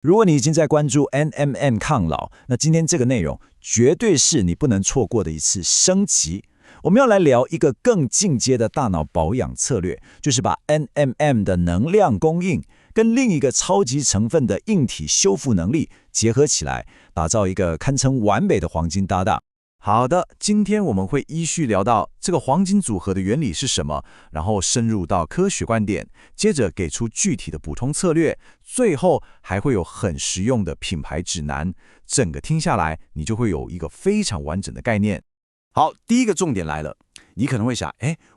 如果你已经在关注 NMN 抗老，那今天这个内容绝对是你不能错过的一次升级。我们要来聊一个更进阶的大脑保养策略，就是把 NMM 的能量供应跟另一个超级成分的硬体修复能力结合起来，打造一个堪称完美的黄金搭档。好的，今天我们会依序聊到这个黄金组合的原理是什么，然后深入到科学观点，接着给出具体的补充策略，最后还会有很实用的品牌指南。整个听下来，你就会有一个非常完整的概念。好，第一个重点来了，你可能会想，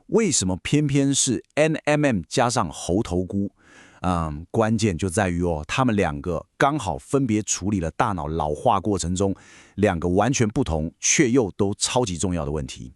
为什么偏偏是 NMM 加上猴头菇？关键就在于他们两个刚好分别处理了大脑老化过程中两个完全不同却又都超级重要的问题。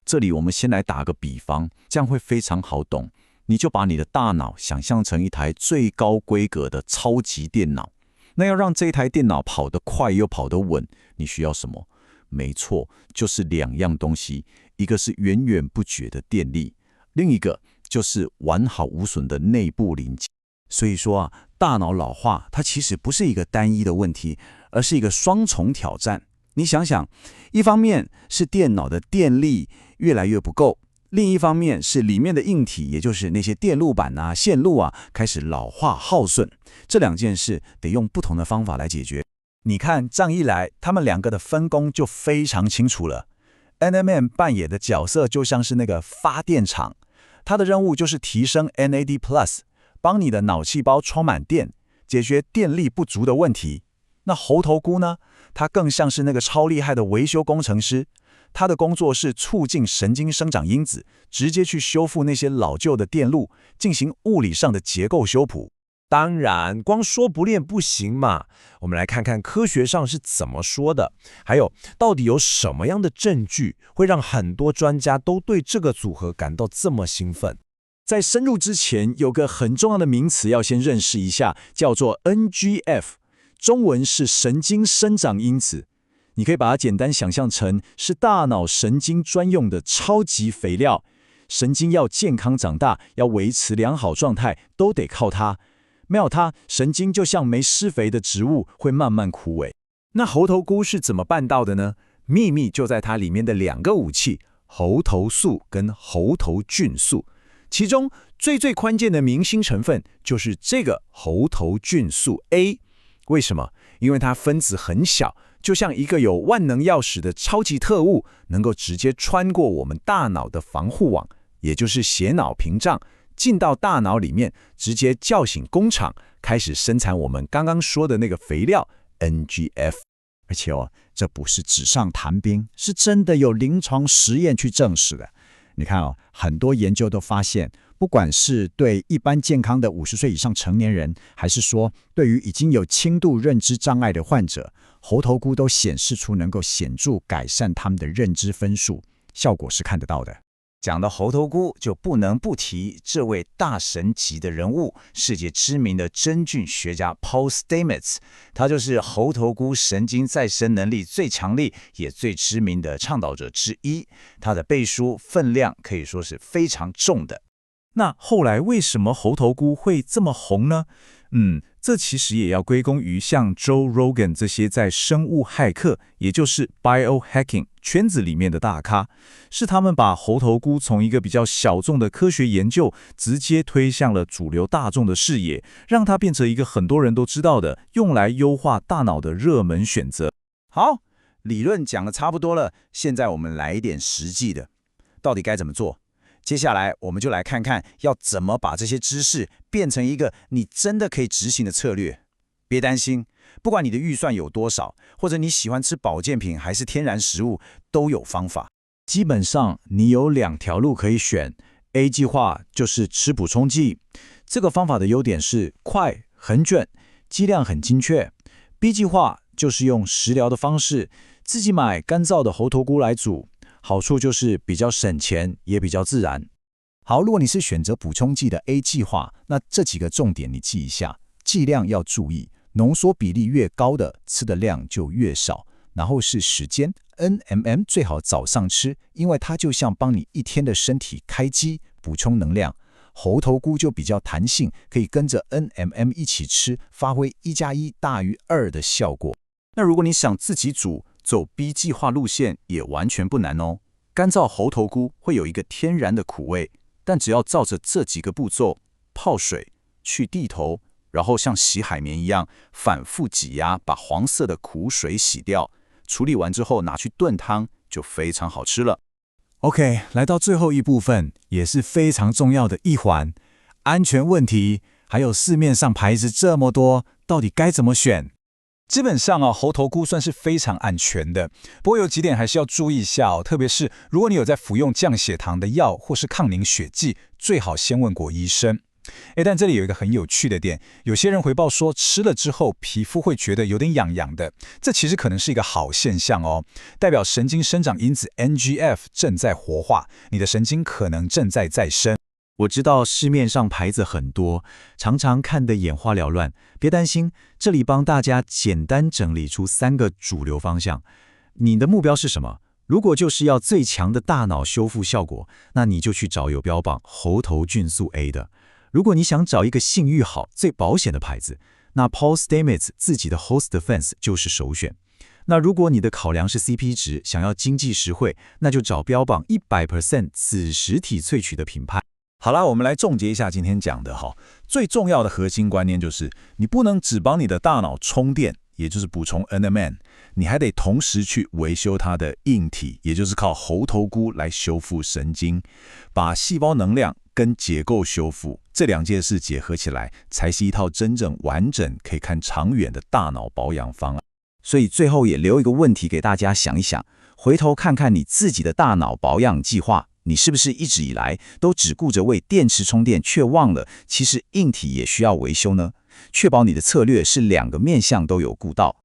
这里我们先来打个比方，这样会非常好懂。你就把你的大脑想象成一台最高规格的超级电脑，那要让这一台电脑跑得快又跑得稳，你需要什么？没错，就是两样东西，一个是源源不绝的电力，另一个就是完好无损的内部零件。所以说大脑老化它其实不是一个单一的问题，而是一个双重挑战。你想想，一方面是电脑的电力越来越不够，另一方面是里面的硬体，也就是那些电路板线路开始老化耗损。这两件事得用不同的方法来解决。你看，这样一来，他们两个的分工就非常清楚了。NMM 扮演的角色就像是那个发电厂，它的任务就是提升 NAD+。帮你的脑细胞充满电，解决电力不足的问题。那猴头菇呢？它更像是那个超厉害的维修工程师，他的工作是促进神经生长因子，直接去修复那些老旧的电路，进行物理上的结构修补。当然，光说不练不行嘛。我们来看看科学上是怎么说的，还有到底有什么样的证据会让很多专家都对这个组合感到这么兴奋。在深入之前，有个很重要的名词要先认识一下，叫做 NGF， 中文是神经生长因子。你可以把它简单想象成是大脑神经专用的超级肥料。神经要健康长大，要维持良好状态，都得靠它。没有它，神经就像没施肥的植物，会慢慢枯萎。那猴头菇是怎么办到的呢？秘密就在它里面的两个武器：猴头素跟猴头菌素。其中最关键的明星成分就是这个猴头菌素 A。 为什么？因为它分子很小，就像一个有万能钥匙的超级特务，能够直接穿过我们大脑的防护网，也就是血脑屏障，进到大脑里面，直接叫醒工厂，开始生产我们刚刚说的那个肥料 NGF。 而且这不是纸上谈兵，是真的有临床实验去证实的。你看很多研究都发现，不管是对一般健康的50岁以上成年人，还是说对于已经有轻度认知障碍的患者，猴头菇都显示出能够显著改善他们的认知分数，效果是看得到的。讲到猴头菇，就不能不提这位大神级的人物，世界知名的真菌学家 Paul Stamets。 他就是猴头菇神经再生能力最强力也最知名的倡导者之一。他的背书分量可以说是非常重的。那后来为什么猴头菇会这么红呢？这其实也要归功于像 Joe Rogan 这些在生物骇客，也就是 biohacking 圈子里面的大咖，是他们把猴头菇从一个比较小众的科学研究，直接推向了主流大众的视野，让它变成一个很多人都知道的，用来优化大脑的热门选择。好，理论讲得差不多了，现在我们来一点实际的，到底该怎么做？接下来我们就来看看要怎么把这些知识变成一个你真的可以执行的策略。别担心，不管你的预算有多少，或者你喜欢吃保健品还是天然食物，都有方法。基本上你有2条路可以选。 A 计划就是吃补充剂，这个方法的优点是快、很准，剂量很精确。 B 计划就是用食疗的方式，自己买干燥的猴头菇来煮，好处就是比较省钱，也比较自然。好，如果你是选择补充剂的 A 计划，那这几个重点你记一下。剂量要注意，浓缩比例越高的，吃的量就越少。然后是时间 ，NMM 最好早上吃，因为它就像帮你一天的身体开机，补充能量。猴头菇就比较弹性，可以跟着 NMN 一起吃，发挥1+1=2的效果。那如果你想自己煮，走 B 计划路线也完全不难哦。干燥猴头菇会有一个天然的苦味，但只要照着这几个步骤，泡水、去蒂头，然后像洗海绵一样反复挤压，把黄色的苦水洗掉，处理完之后拿去炖汤，就非常好吃了。OK， 来到最后一部分，也是非常重要的一环，安全问题，还有市面上牌子这么多，到底该怎么选？基本上猴头菇算是非常安全的，不过有几点还是要注意一下特别是如果你有在服用降血糖的药或是抗凝血剂，最好先问过医生。但这里有一个很有趣的点，有些人回报说吃了之后皮肤会觉得有点痒痒的，这其实可能是一个好现象代表神经生长因子 NGF 正在活化，你的神经可能正在再生。我知道市面上牌子很多，常常看得眼花缭乱，别担心，这里帮大家简单整理出3个主流方向。你的目标是什么？如果就是要最强的大脑修复效果，那你就去找有标榜猴头菌素 A 的。如果你想找一个信誉好、最保险的牌子，那 Paul Stamets 自己的 Host Defense 就是首选。那如果你的考量是 CP 值，想要经济实惠，那就找标榜100% 子实体萃取的品牌。好啦，我们来总结一下今天讲的最重要的核心观念就是，你不能只帮你的大脑充电，也就是补充 NMN， 你还得同时去维修它的硬体，也就是靠猴头菇来修复神经，把细胞能量跟结构修复这2件事结合起来，才是一套真正完整可以看长远的大脑保养方案。所以最后也留一个问题给大家想一想，回头看看你自己的大脑保养计划，你是不是一直以来都只顾着为电池充电，却忘了其实硬体也需要维修呢？确保你的策略是2个面向都有顾到。